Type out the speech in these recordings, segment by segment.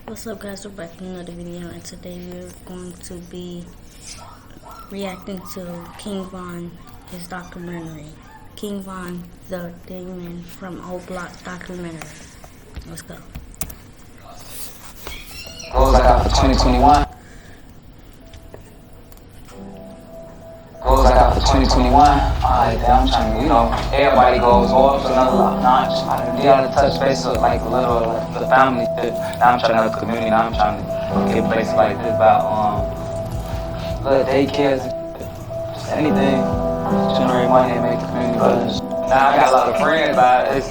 What's up, guys? We're back with another video, and today we're going to be reacting to King Von, his documentary. King Von, the Demon from O Block documentary. Let's go. Goals I got for 2021. Goals I got for 2021. I'm trying to, everybody goes off another notch. I gotta touch base with like a little the family shit. Now I'm trying to the community. Now I'm trying to get places like this about little daycares, just anything, generate money and make the community better. Now I got a lot of friends, but it's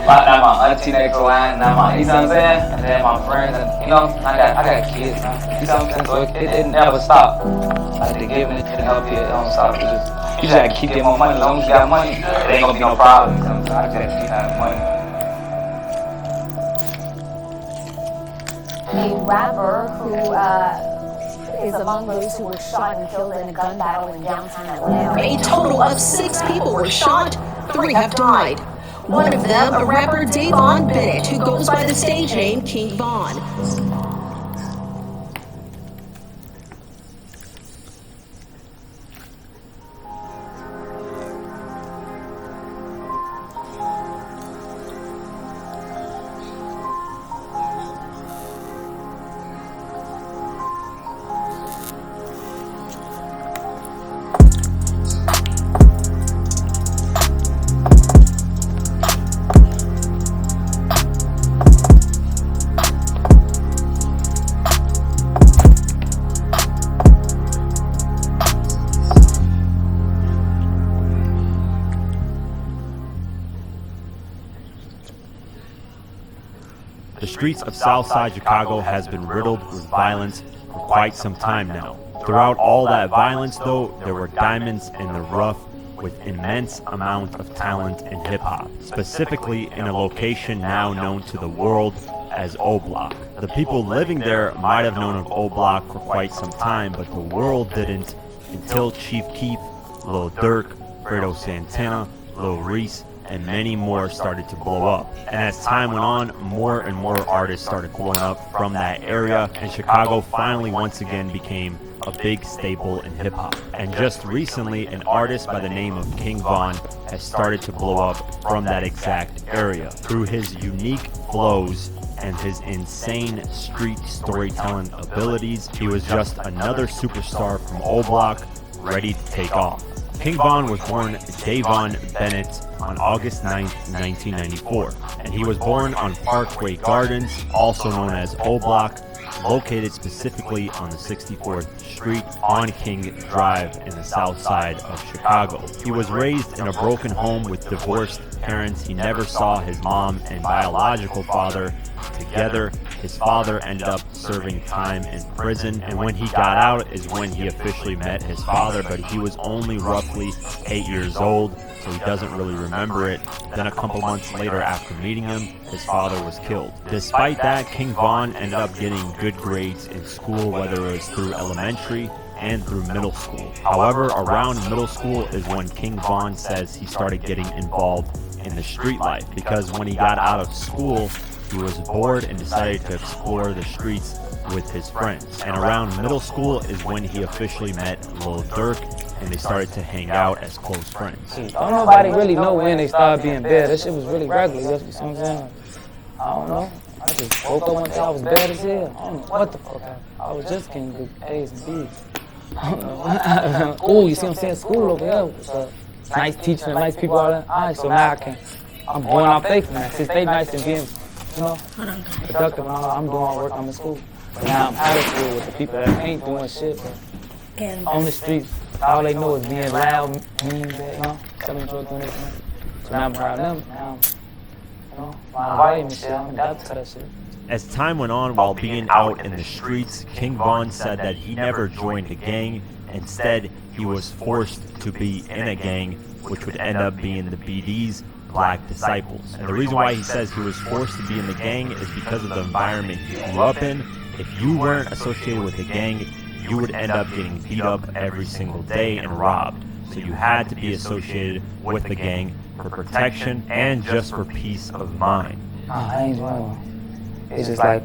now my auntie next line, now my, you know what I'm saying? And then my friends, and I got kids now. You know what I'm saying? So it never stop. Like the giving it to help you, it don't stop. You just gotta keep getting more money. As long as you got money, it ain't gonna be no problem. You know what I'm saying? I just gotta keep having money. A rapper who is among those who were shot and killed in a gun battle in downtown Atlanta. A total of 6 people were shot, 3 have died. One of them, a rapper Davon Bennett, who goes by the stage name King Von. The streets of Southside Chicago has been riddled with violence for quite some time now. Throughout all that violence, though, there were diamonds in the rough with immense amount of talent in hip-hop, specifically in a location now known to the world as O Block. The people living there might have known of O Block for quite some time, but the world didn't until Chief Keef, Lil Durk, Fredo Santana, Lil Reese, and many more started to blow up. And as time went on, more and more artists started blowing up from that area, and Chicago finally once again became a big staple in hip-hop. And just recently, an artist by the name of King Von has started to blow up from that exact area. Through his unique flows and his insane street storytelling abilities, he was just another superstar from O Block, ready to take off. King Von was born Davon Bennett on August 9th, 1994, and he was born on Parkway Gardens, also known as O Block, located specifically on the 64th Street on King Drive in the south side of Chicago. He was raised in a broken home with divorced parents. He never saw his mom and biological father together. His father ended up serving time in prison, and when he got out is when he officially met his father, but he was only roughly 8 years old, so he doesn't really remember it. Then a couple months later, after meeting him, his father was killed. Despite that, King Von ended up getting good grades in school, whether it was through elementary and through middle school. However, around middle school is when King Von says he started getting involved in the street life, because when he got out of school, he was bored and decided to explore the streets with his friends. And around middle school is when he officially met Lil Durk, and they started to hang out as close friends. Don't nobody really know when they started being bad. That shit was really regular. You know what I'm saying? I don't know. I just woke up one day, I was bad as hell. I don't know what the fuck happened. I was just getting good A's and B's. I don't know. Oh, you see what I'm saying? School over here. So nice teaching and nice people, all that. All right, so now I'm going off faith now. Since they nice and being, productive and all, I'm doing all work on the school. But now I'm out of school with the people that ain't doing shit, but on the streets, all they know is being loud, mean, selling drugs and everything. So now I'm around them, now my wife and shit, I'm adapted to that shit. As time went on, while being out in the streets, King Von said that he never joined a gang. Instead, he was forced to be in a gang, which would end up being the BD's Black Disciples. And the reason why he says he was forced to be in the gang is because of the environment he grew up in. If you weren't associated with a gang, you would end up getting beat up every single day and robbed. So you had to be associated with the gang for protection and just for peace of mind. I ain't doing it. It's just like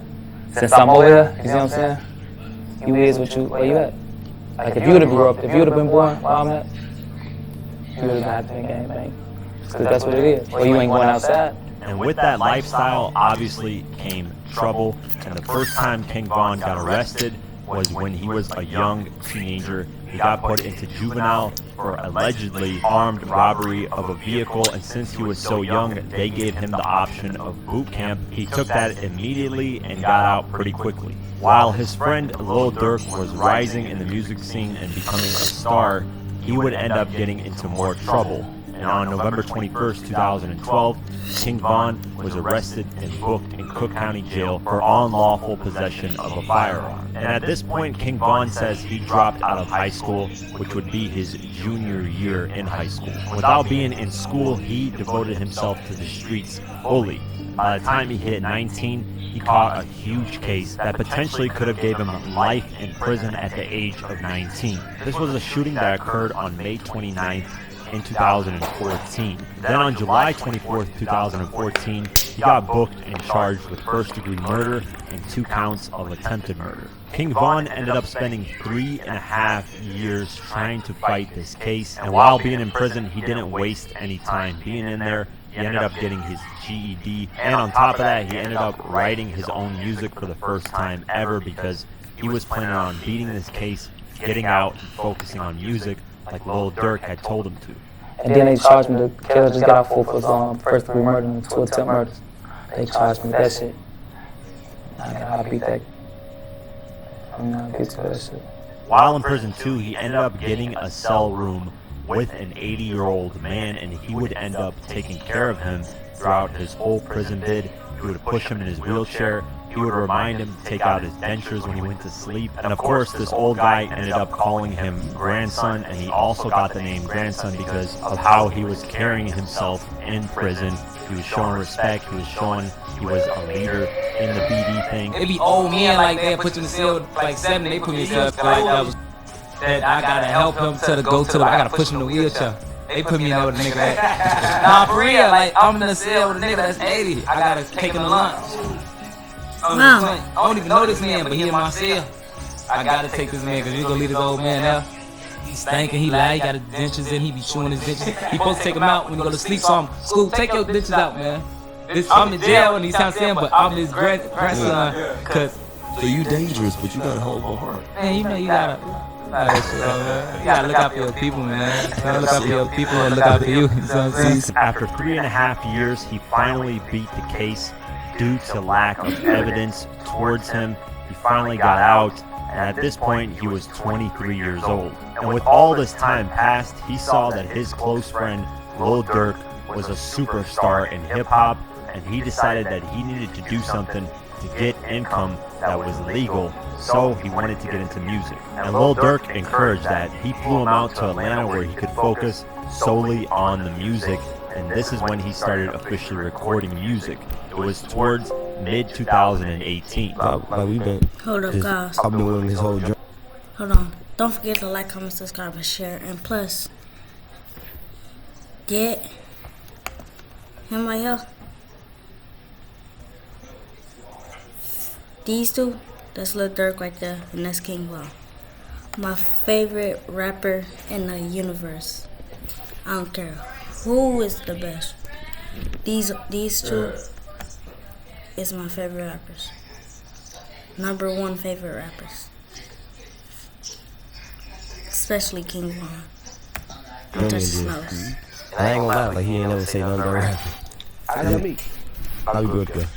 since I'm over here, you see what I'm saying? You is what you, where you at? Like if you would have grew up, if you would have been born where I'm at, you would have had to be gangbang. Because that's what it is. Or you ain't going outside. And with that lifestyle, obviously came trouble. And the first time King Von got arrested was when he was a young teenager. He got put into juvenile for allegedly armed robbery of a vehicle. And since he was so young, they gave him the option of boot camp. He took that immediately and got out pretty quickly. While his friend Lil Durk was rising in the music scene and becoming a star, he would end up getting into more trouble. And on November 21st, 2012, King Von was arrested and booked in Cook County Jail for unlawful possession of a firearm. And at this point, King Von says he dropped out of high school, which would be his junior year in high school. Without being in school, he devoted himself to the streets fully. By the time he hit 19, he caught a huge case that potentially could have gave him life in prison at the age of 19. This was a shooting that occurred on May 29th in 2014. Then on July 24th, 2014, he got booked and charged with first-degree murder and 2 counts of attempted murder. King Von ended up spending 3.5 years trying to fight this case, and while being in prison, he didn't waste any time being in there. He ended up getting his GED, and on top of that, he ended up writing his own music for the first time ever because he was planning on beating this case, getting out, and focusing on music like Lil Durk had told him to. And then they charged me, the killer just got out for first degree murder and 2 attempt murders. They charged me with that shit. I beat that. I'm not get to that shit. While in prison too, he ended up getting a cell room with an 80-year-old man, and he would end up taking care of him throughout his whole prison bid. He would push him in his wheelchair. He would remind him to take out his dentures when he went to sleep. And of course, this old guy ended up calling him grandson, and he also got the name grandson because of how he was carrying himself in prison. He was showing respect. He was showing he was a leader in the BD thing. It be old men like that, put you in the cell with like 7, they put me in the cell like that I gotta help him I gotta push him in the wheelchair. They put me in there with a nigga that, nah, for real, like I'm in the cell with a nigga that's 80. I gotta take him to lunch. I don't even know this man, but he in my cell. I gotta take this man, cause you gonna leave this old man there. He's stinking, he lie, he got his dentures in, he be chewing his dentures. He supposed to take him out when you go to sleep, so I'm, school, take your dentures out, man. I'm in jail and he's trying to say him, but I'm his grandson, cause. So you dangerous, but you got a hell of a heart. Man, you know you gotta look out for your people, man. You gotta look out for your people and look out for you. You know what I'm saying? After 3.5 years, he finally beat the case due to lack of evidence towards him. He finally got out, and at this point, he was 23 years old. And with all this time passed, he saw that his close friend, Lil Durk, was a superstar in hip-hop, and he decided that he needed to do something to get income that was legal, so he wanted to get into music. And Lil Durk encouraged that. He flew him out to Atlanta where he could focus solely on the music, and this is when he started officially recording music. It was towards mid-2018. Like we've been. Hold up, guys. I've been with him his whole journey. Hold on. Don't forget to like, comment, subscribe, and share. And plus, get him right here. These two, that's Lil Durk right there, and that's King Von. My favorite rapper in the universe. I don't care who is the best. These two is my favorite rappers. Number 1 favorite rappers. Especially King Von. Don't touch his nose. I ain't gonna lie, like he ain't never say nothing about rapping. I know me. How we good there?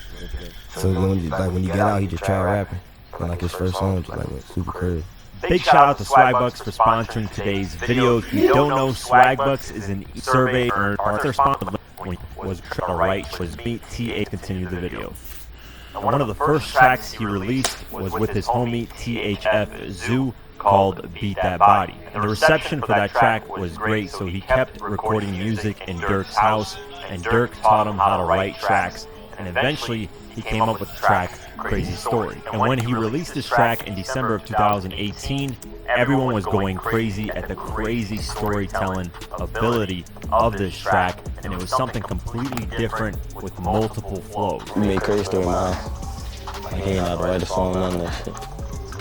So when you get out, he just tried rapping. And like his first song just like went super crazy. Big shout out to Swagbucks for sponsoring today's video. If you don't know, Swagbucks is an survey or their sponsor was alright was Meet TA. Continue the video. One of the first tracks he released was with his homie THF Zoo called Beat That Body. And the reception for that track was great, so he kept recording music in Durk's house, and Durk taught him how to write tracks, and eventually he came up with the track Crazy Story. And when he released this track in December of 2018, everyone was going crazy at the crazy storytelling ability of this track, and it was something completely different with multiple flows. We made Crazy Story in my house. Like he ain't know how to write a song, none of that shit.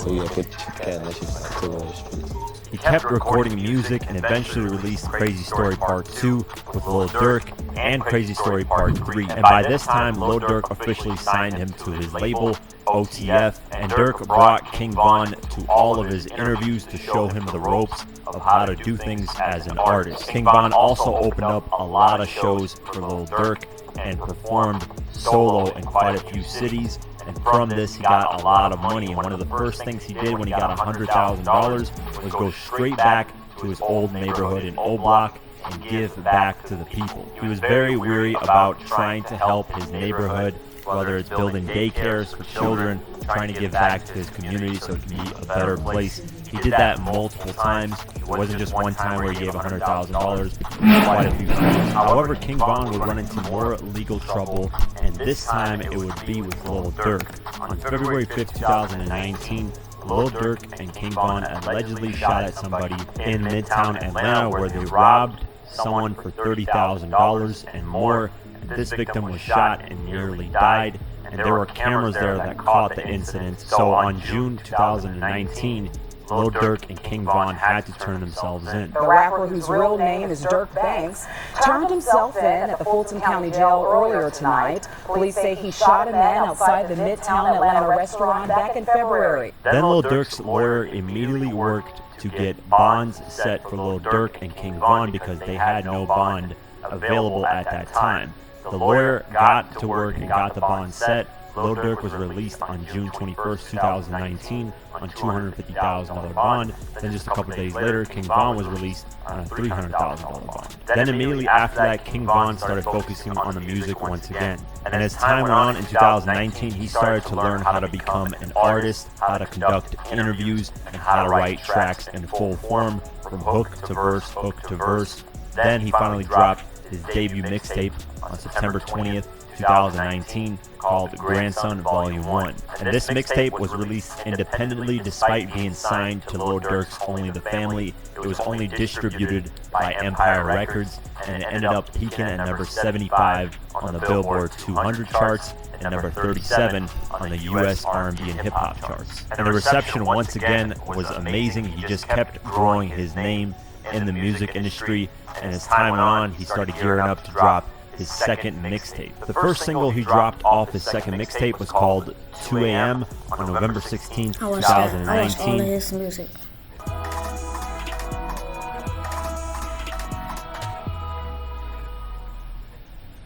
So yeah, put the cat and that shit just took over the streets. He kept recording music and eventually released Crazy Story Part 2 with Lil Durk and Crazy Story Part 3. And by this time, Lil Durk officially signed him to his label, OTF, and Durk brought King Von to all of his interviews to show him the ropes of how to do things as an artist. King Von also opened up a lot of shows for Lil Durk and performed solo in quite a few cities. And from this, he got a lot of money. And one of the first things he did when he got $100,000 was go straight back to his old neighborhood in O Block and give back to the people. He was very weary about trying to help his neighborhood, whether it's building daycares for children, trying to give back to his community so it can be a better place. He did that multiple times. It wasn't just one time where he gave $100,000, quite a few times. However, King Von would run into more legal trouble, and this time it would be with Lil Durk. On February 5th, 2019, Lil Durk and King Von allegedly shot at somebody in Midtown Atlanta where they robbed someone for $30,000 and more. This victim was shot and nearly died, and there were cameras there that caught the incident. So on June 2019, Lil Durk and King Von had to turn themselves in. The rapper, whose real name is Dirk Banks, turned himself in at the Fulton County Jail earlier tonight. Police say he shot a man outside the Midtown Atlanta restaurant back in February. Then Lil Durk's lawyer immediately worked to get bonds set for Lil Durk and King Von because they had no bond available at that time. The lawyer got to work and got the bond set. Lil Durk was released on June 21st, 2019 on $250,000 bond. Then just a couple days later, King Von was released on a $300,000 bond. Then immediately after that, King Von started focusing on the music once again. And as time went on in 2019, he started to learn how to become an artist, how to conduct interviews, and how to write tracks in full form from hook to verse, hook to verse. Then he finally dropped his debut mixtape on September 20th, 2019, called Grandson Volume 1. And this mixtape was released independently despite being signed to Lil Durk's Only the Family. It was only distributed by Empire Records, and it ended up peaking at number 75 on the Billboard 200 charts and number 37 on the US R&B and hip hop charts. And the reception once again was amazing. He just kept growing his name in the music industry, and as time went on, he started gearing up to drop his second mixtape. The first single he dropped off his second mixtape was called 2 AM on November 16th, I watched all of 2019. his music.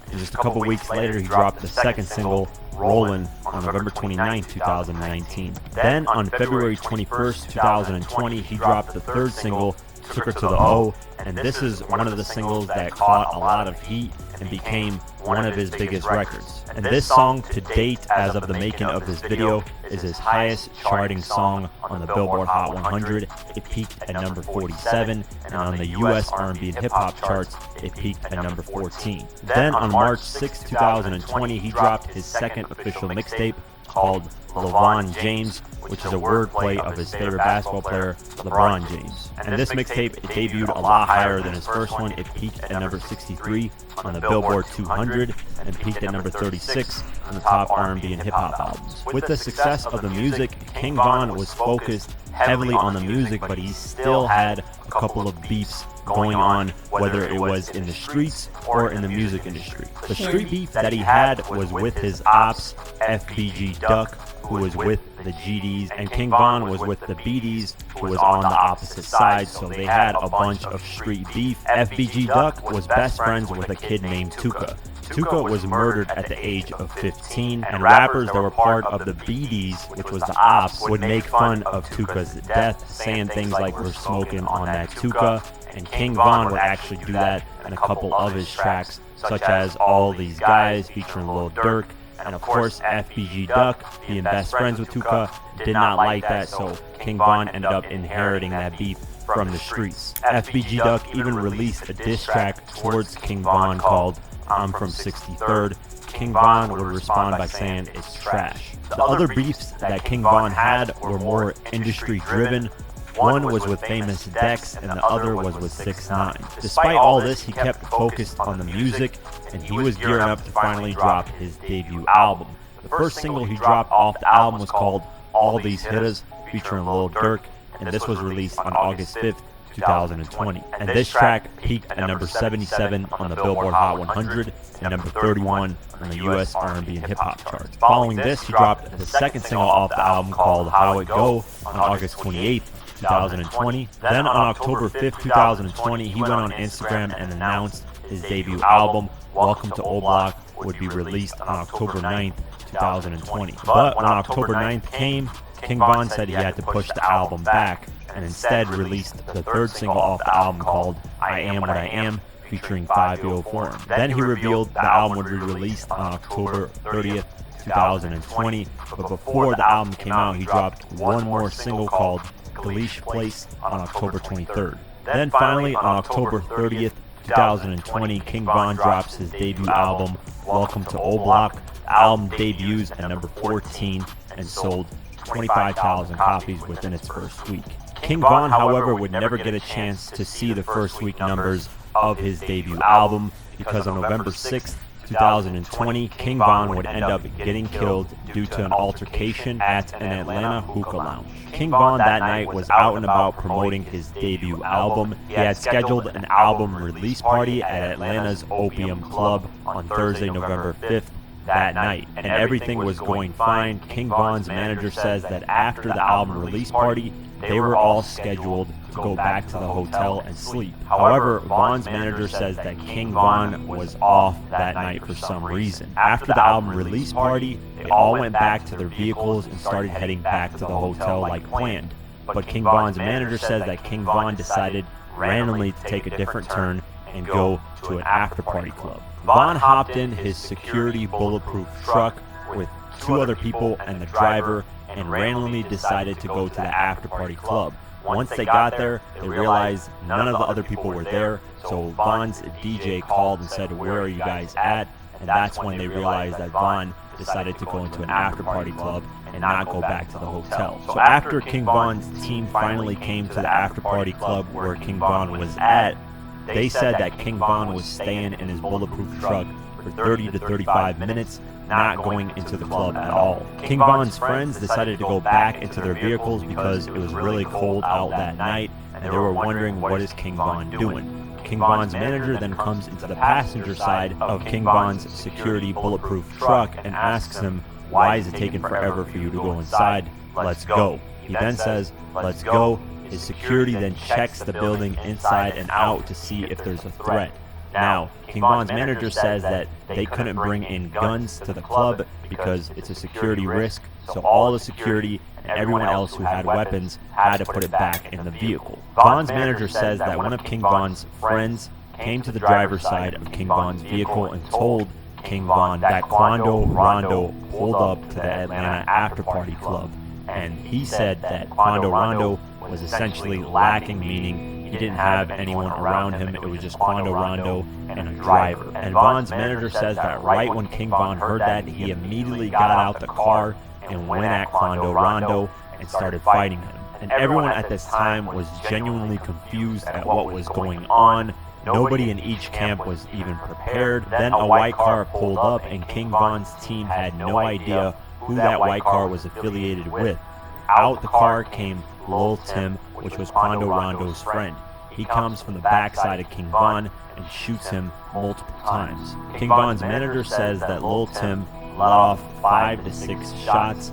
And just a couple weeks later, he dropped the second single, Rollin', on November 29, 2019. Then on February 21st, 2020, he dropped the third single, Took Her to the O, and this is one of the singles that caught a lot of heat and became one of his biggest records. And this song, to date, as of the making of this video, is his highest charting song on the Billboard Hot 100. It peaked at number 47, and on the US R&B and hip hop charts, it peaked at number 14. Then on March 6, 2020, he dropped his second official mixtape called LeBron James, which is a wordplay of his favorite basketball player, LeBron James. And this mixtape, it debuted a lot higher than his first one. It peaked at number 63 on the Billboard 200 and peaked at number 36 on the top R&B and hip hop albums. With the success of the music, King Von was focused heavily on the music, but he still had a couple of beefs going on, whether it was in the streets or in the music industry. The street beef that he had was with his ops, FBG Duck, who was with the GDs, and King Von was with the BDs, who was on the opposite side, so they had a bunch of street beef. FBG Duck was best friends with a kid named Tuka. Tuka was murdered at the age of 15, and rappers that were part of the BDs, which was the ops, would make fun of Tuka's death, saying things like, "We're smoking on that Tuka," and King Von would actually do that in a couple of his tracks, such as All These Guys featuring Lil Durk. And of course, FBG Duck, being best friends with Tuka, did not like that, so King Von ended up inheriting that beef from the streets. FBG Duck even released a diss track towards King Von called I'm From 63rd. King Von would respond by saying it's trash. The other beefs that King Von had were more industry driven. One was with Famous Dex, and the other was with 6ix9ine. Despite all this, he kept focused on the music, and he was gearing up to finally drop his debut album. The first single he dropped off the album was called All These Hitters, featuring Lil Durk, and this was released on August 5th, 2020. And this track peaked at number 77 on the Billboard Hot 100 and number 31 on the US R&B and hip hop charts. Following this, he dropped the second single off the album called How It Go on August 28th, 2020. Then on October 5th, 2020, he went on Instagram and announced his debut album, Welcome to Old Block, would be released on October 9th, 2020. But when October 9th came, King Von said he had to push the album back and instead released the third single off the album called I Am What I Am, featuring 5 Forum. Then he revealed the album would be released on October 30th, 2020, but before the album came out, he dropped one more single called Kalish Place on October 23rd. Then finally, on October 30th, 2020, King Von drops his debut album, Welcome to Old Block. The album debuts at number 14 and sold 25,000 copies within its first week. King Von, however, would never get a chance to see the first week numbers of his debut album because on November 6th, 2020, King Von would end up getting killed due to an altercation at an Atlanta hookah lounge. King Von that night was out and about promoting his debut album. He had scheduled an album release party at Atlanta's Opium Club on Thursday, November 5th. That night, and everything was going fine. King Von's manager says that after the album release party, they were all scheduled to go back to the hotel and sleep. However, Von's manager says that King Von was off that night for some reason. After the album release party, they all went back to their vehicles and started heading back to the hotel like planned. But King Von's manager says that King Von decided randomly to take a different turn and go to an after-party club. Von hopped in his security bulletproof truck with 2 other people and the driver and randomly decided to go to the after-party club. Once they got there, they realized none of the other people were there, so Von's DJ called and said, "Where are you guys at?" And that's when they realized that Von decided to go into an after-party club and not go back to the hotel. So after King Von's team finally came to the after-party club where King Von was at, they said that King Von was staying in his bulletproof truck for 30 to 35 minutes, not going into the club at all. King Von's friends decided to go back into their vehicles because it was really cold out that night, and they were wondering, what is King Von doing? King Von's manager then comes into the passenger side of King Von's security bulletproof truck and asks him, "Why is it taking forever for you to go inside? Let's go." He then says, "Let's go." His security then checks the building inside and out to see if there's a threat. Now, King Von's manager says that they couldn't bring in guns to the club because it's a security risk, so all the security and everyone else who had weapons had to put it back in the vehicle. Von's manager says that one of King Von's friends came to the driver's side of King Von's vehicle and told King Von that Quando Rondo pulled up to the Atlanta after-party club, and he said that Quando Rondo was essentially lacking, meaning he didn't have anyone around him. It was just Quando Rondo and a driver. And Von's manager says that right when King Von heard that, he immediately got out the car and went at Quando Rondo and started fighting him. And everyone at this time was genuinely confused at what was going on. Nobody in each camp was even prepared. Then a white car pulled up and King Von's team had no idea who that white car was affiliated with. Out the car came Lil Tim, which was Quando Rondo's friend. He comes from the backside of King Von and shoots him multiple times. King Von's manager says that Lil Tim let off 5 to 6 shots.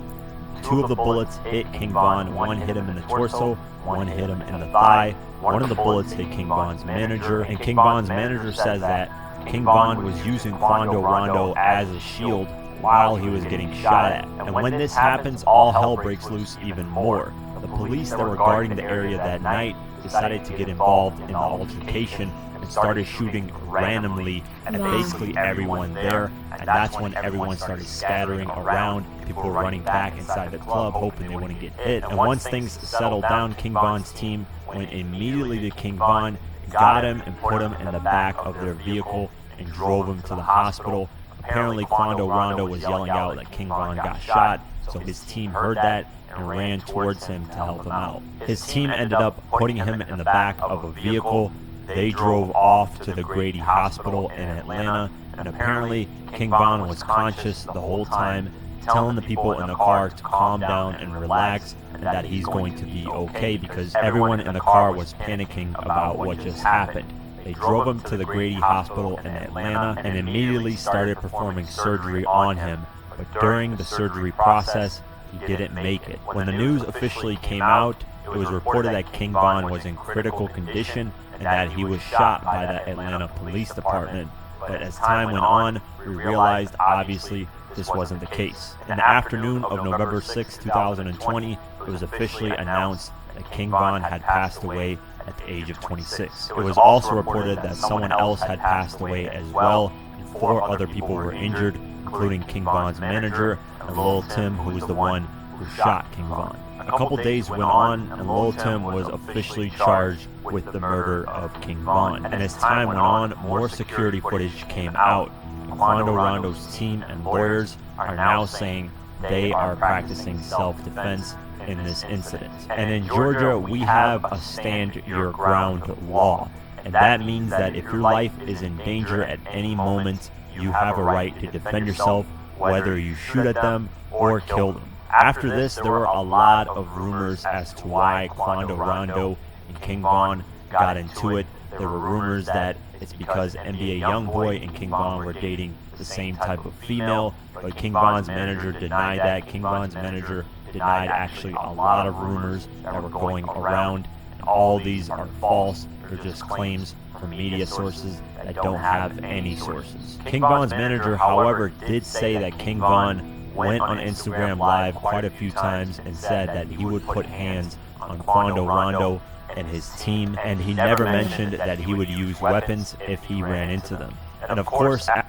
2 of the bullets hit King Von. 1 hit him in the torso, 1 hit him in the thigh. 1 of the bullets hit King Von's manager, and King Von's manager says that King Von was using Quando Rondo as a shield while he was getting shot at. And when this happens, all hell breaks loose even more. The police that were guarding the area that night decided to get involved in the altercation and started shooting randomly at basically everyone there, and that's when everyone started scattering around. People were running back inside the club hoping they wouldn't get hit. And once things settled down, King Von's team went immediately to King Von, got him and put him in the back of their vehicle and drove him to the hospital. Apparently Quando Rondo was yelling out that King Von got shot, so his team heard that and ran towards him to help him out. His team ended up putting him in the back of a vehicle. They drove off to the Grady Hospital in Atlanta, and apparently King Von was conscious the whole time, telling the people in the car to calm down and relax and that he's going to be okay because everyone in the car was panicking about what just happened. They drove him to the Grady Hospital in Atlanta and immediately started performing surgery on him, but during the surgery process, he didn't make it. When the news officially came out, it was reported that King Von was in critical condition and that he was shot by the Atlanta Police Department. But as time went on, we realized obviously this wasn't the case. In the afternoon of November 6, 2020, it was officially announced that King Von had passed away at the age of 26. It was also reported that someone else had passed away as well, and 4 other people were injured, including King Von's manager and Lil Tim, who was the one who shot King Von. A couple days went on, and Lil Tim was officially charged with the murder of King Von. And as time went on, more security footage came out. Quando Rondo's team and lawyers are now saying they are practicing self-defense in this incident. And in Georgia, we have a stand your ground law. And that means that if your life is in danger at any moment, you have a right to defend yourself, whether you shoot at them or kill them. After this, there were a lot of rumors as to why Quando Rondo and King Von got into it. There were rumors that it's because NBA Youngboy and King Von were dating the same type of female, but King Von's manager denied that. King Von's manager denied actually a lot of rumors that were going around, and all these are false. They're just claims from media sources that don't have any sources. King Von's manager, however, did say that King Von went on Instagram Live quite a few times and said that he would put hands on Quando Rondo and his team, and he never mentioned that he would use weapons if he ran into them. And of course, I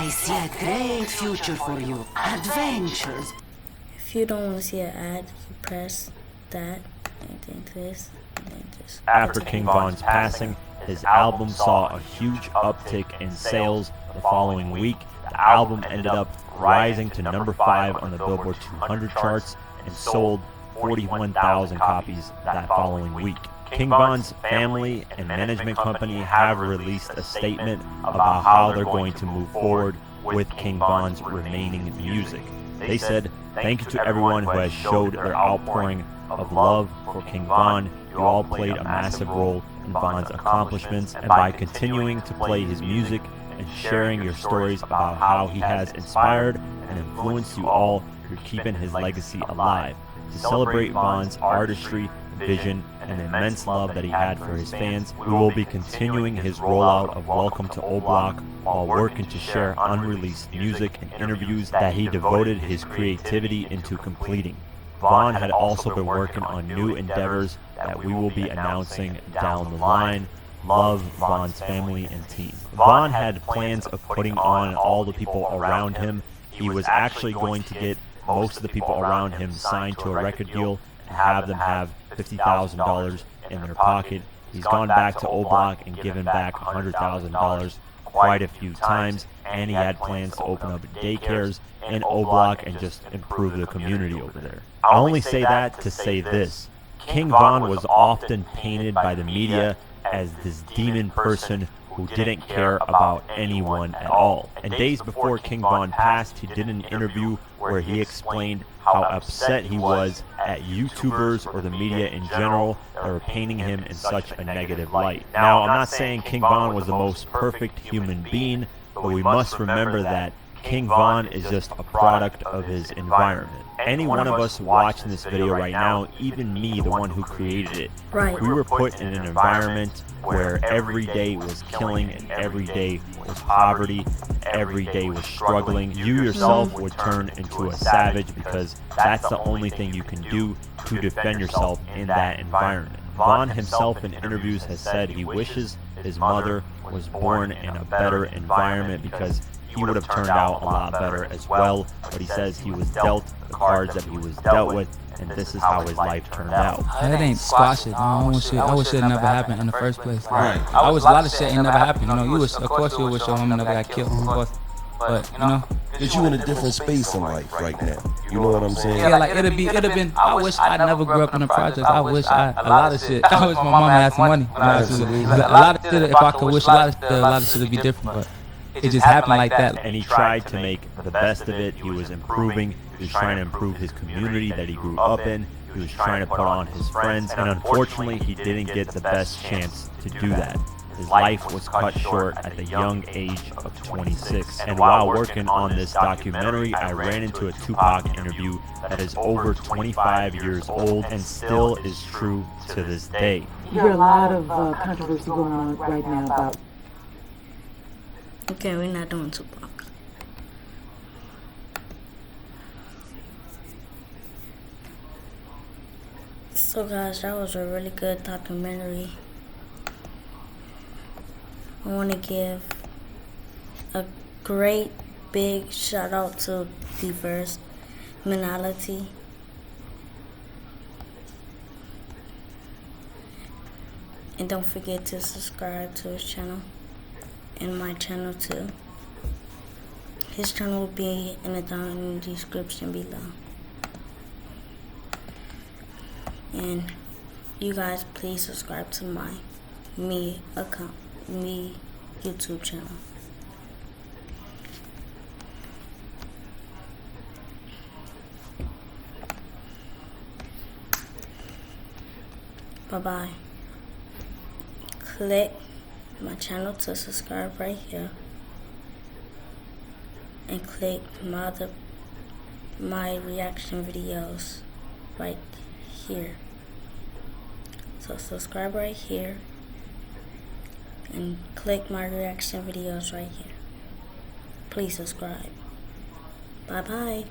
see a great future for you. Adventures. If you don't want to see an ad, you press that, and then this, and then this. After King Von's passing, his album saw a huge uptick in sales the following week. The album ended up rising to number 5 on the Billboard 200 charts and sold 41,000 copies that following week. King Von's family and management company have released a statement about how they're going to move forward with King Von's remaining music. They said, "Thank you to everyone who has showed their outpouring of love for King Von. You all played a massive role in Von's accomplishments, and by continuing to play his music and sharing your stories about how he has inspired and influenced you all, you're keeping his legacy alive. To celebrate Von's artistry, vision, and immense love that he had for his fans, we will be continuing his rollout of Welcome to O Block while working to share unreleased music and interviews that he devoted his creativity into completing. Von had also been working on new endeavors that we will be announcing down the line. Love, Von's family and team." Von had plans of putting on all the people around him. He was actually going to get most of the people around him signed to a record deal and have them have $50,000 in their pocket. He's gone back to O Block and given back $100,000 quite a few times, and he had plans to open up daycares in O Block and just improve the community over there. I only say that to say this: King Von was often painted by the media as this demon person who didn't care about anyone at all. And days before King Von passed, he did an interview where he explained how upset he was at YouTubers or the media in general that were painting him in such a negative light. Now, I'm not saying King Von was the most perfect human being, but we must remember that King Von is just a product of his environment. Any one of us watching this video right now, even me, the one who created it, Right. we were put in an environment where every day was killing and every day was poverty, every day was struggling. You yourself would turn into a savage because that's the only thing you can do to defend yourself in that environment. Von himself in interviews has said he wishes his mother was born in a better environment because he would have turned out a lot better as well, but he says he was dealt the cards that he was dealt with, and this is how his life turned out. That ain't squash it. I wish it never happened in the first place. Like, I wish a lot of shit ain't never happened. You know, you wish, of course, you wish your woman never got killed, of course. But you know, that you in a different space in life right now. You know what I'm saying? Yeah, like it'd have been. I wish I never grew up in the projects. I wish a lot of shit. I wish my mama had some money. A lot of shit. If I could wish a lot of shit would be different. But it just happened like that. And he tried to make the best of it. He was improving. He was trying to improve his community that he grew up in. He was trying to put on his friends. And unfortunately, he didn't get the best chance to do that. His life was cut short at the young age of 26. And while working on this documentary, I ran into a Tupac interview that is over 25 years old and still is true to this day. You hear a lot of controversy going on right now about. Okay, we're not doing Tupac. So guys, that was a really good documentary. I want to give a great big shout out to Diverse Mentality. And don't forget to subscribe to his channel and my channel too. His channel will be in the description below. And you guys please subscribe to my YouTube channel. Bye bye. Click my channel to subscribe right here, and click my reaction videos right here. So subscribe right here and click my reaction videos right here. Please subscribe. Bye bye.